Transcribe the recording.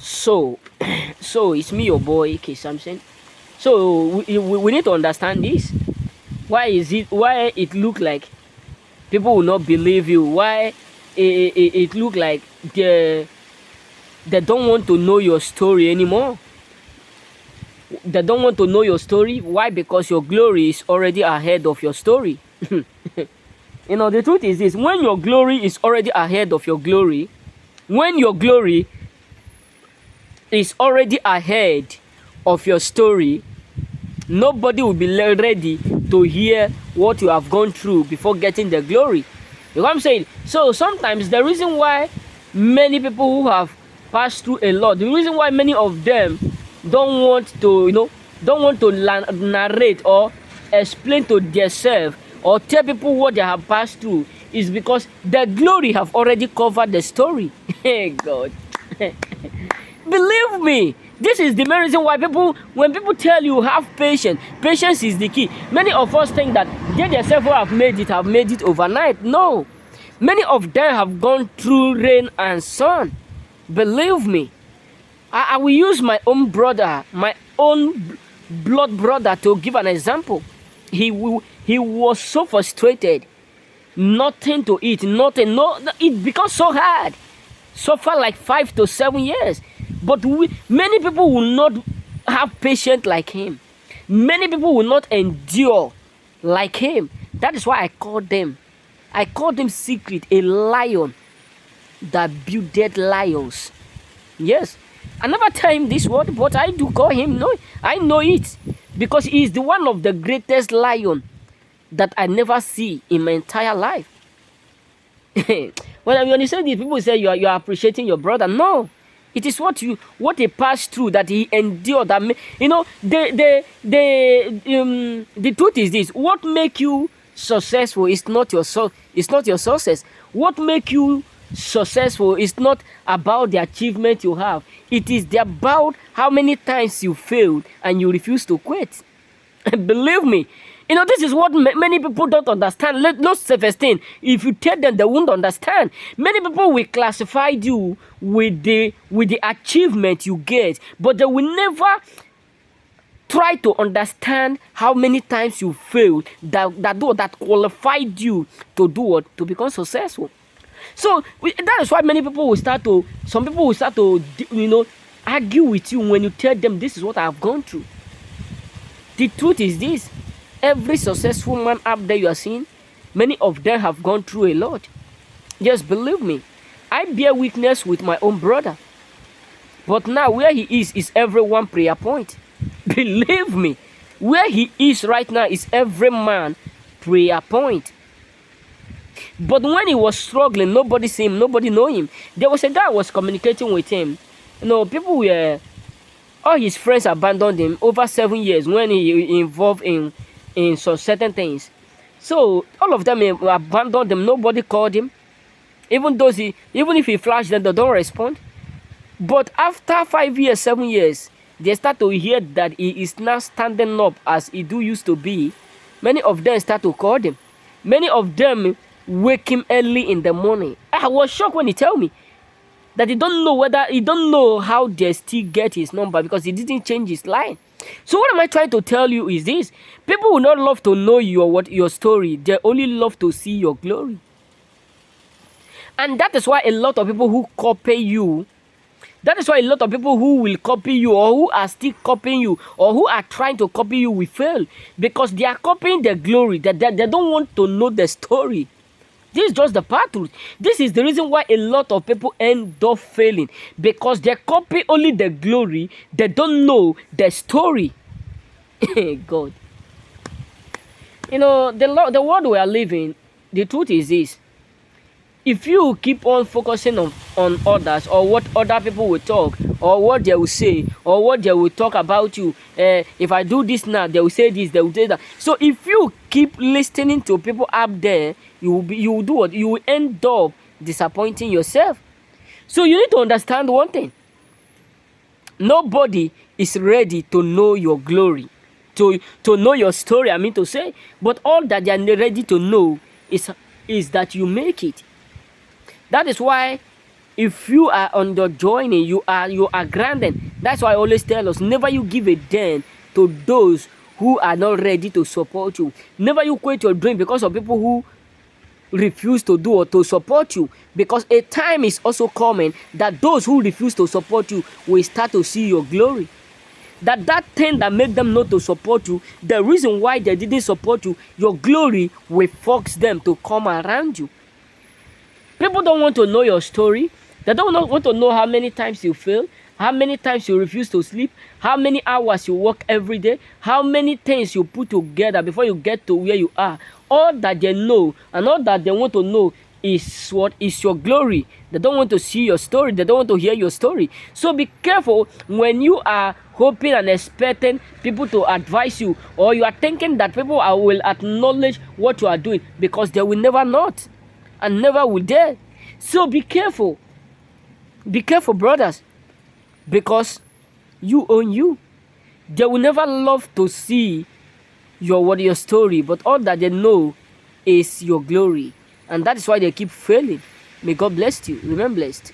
So, so it's me, your boy, K Samson. So we need to understand this. Why is it? Why it look like people will not believe you? Why it look like they don't want to know your story anymore? They don't want to know your story. Why? Because your glory is already ahead of your story. The truth is this: when your glory is already ahead of your glory, when your glory is already ahead of your story, nobody will be ready to hear what you have gone through before getting the glory. You know what I'm saying? So sometimes the reason why many people who have passed through a lot, the reason why many of them don't want to, don't want to narrate or explain to themselves or tell people what they have passed through is because the glory have already covered the story. Hey God. Believe me, this is the main reason why when people tell you have patience, patience is the key. Many of us think that they themselves who have made it overnight. No, many of them have gone through rain and sun. Believe me, I will use my own brother, my own blood brother, to give an example. He was so frustrated, nothing to eat, nothing. No, it becomes so hard. Suffer like 5 to 7 years. But many people will not have patience like him. Many people will not endure like him. That is why I call them secret, a lion that builded lions. Yes, I never tell him this word, but I do call him. No, I know it because he is the one of the greatest lion that I never see in my entire life. When you say this, people say you are appreciating your brother. No, it is what he passed through, that he endured. That the truth is this: what make you successful is not your success. What make you successful is not about the achievement you have. It is about how many times you failed and you refuse to quit. Believe me. This is what many people don't understand. Not self-esteem. If you tell them, they won't understand. Many people will classify you with the achievement you get, but they will never try to understand how many times you failed that qualified you to do what? To become successful. So that is why some people will start to argue with you when you tell them this is what I have gone through. The truth is this: every successful man up there you are seeing, many of them have gone through a lot. Just believe me. I bear witness with my own brother. But now where he is everyone prayer point. Believe me. Where he is right now is every man prayer point. But when he was struggling, nobody see him, nobody know him. There was a guy who was communicating with him. People were, all his friends abandoned him over 7 years when he involved in some certain things. So all of them abandoned him. Nobody called him. Even if he flashed them, they don't respond. But after 5 years, 7 years, they start to hear that he is now standing up as he used to be. Many of them start to call him. Many of them wake him early in the morning. I was shocked when he tell me that he don't know how they still get his number because he didn't change his line. So what am I trying to tell you is this: people will not love to know your story. They only love to see your glory. And that is why a lot of people who copy you, that is why a lot of people who will copy you or who are still copying you or who are trying to copy you will fail, because they are copying the glory. They don't want to know the story. This is just the part truth. This is the reason why a lot of people end up failing, because they copy only the glory. They don't know the story. God. The world we are living, the truth is this: if you keep on focusing on others or what other people will talk or what they will say or what they will talk about you, if I do this now, they will say this, they will say that. So if you keep listening to people up there, you will do what? You will end up disappointing yourself. So you need to understand one thing: nobody is ready to know your glory, to know your story, I mean to say. But all that they are ready to know is that you make it. That is why if you are on the journey, you are grounded. That's why I always tell us, never you give a damn to those who are not ready to support you. Never you quit your dream because of people who refuse to do or to support you, because a time is also coming that those who refuse to support you will start to see your glory. That thing that made them not to support you, the reason why they didn't support you, your glory will force them to come around you. People don't want to know your story. They don't want to know how many times you fail, how many times you refuse to sleep, how many hours you work every day, how many things you put together before you get to where you are. All that they know and all that they want to know is what is your glory. They don't want to see your story. They don't want to hear your story. So be careful when you are hoping and expecting people to advise you, or you are thinking that people will acknowledge what you are doing, because they will never not and never will dare. So be careful. Be careful, brothers, because you own you. They will never love to see your story, but all that they know is your glory, and that is why they keep failing. May God bless you. Remain blessed.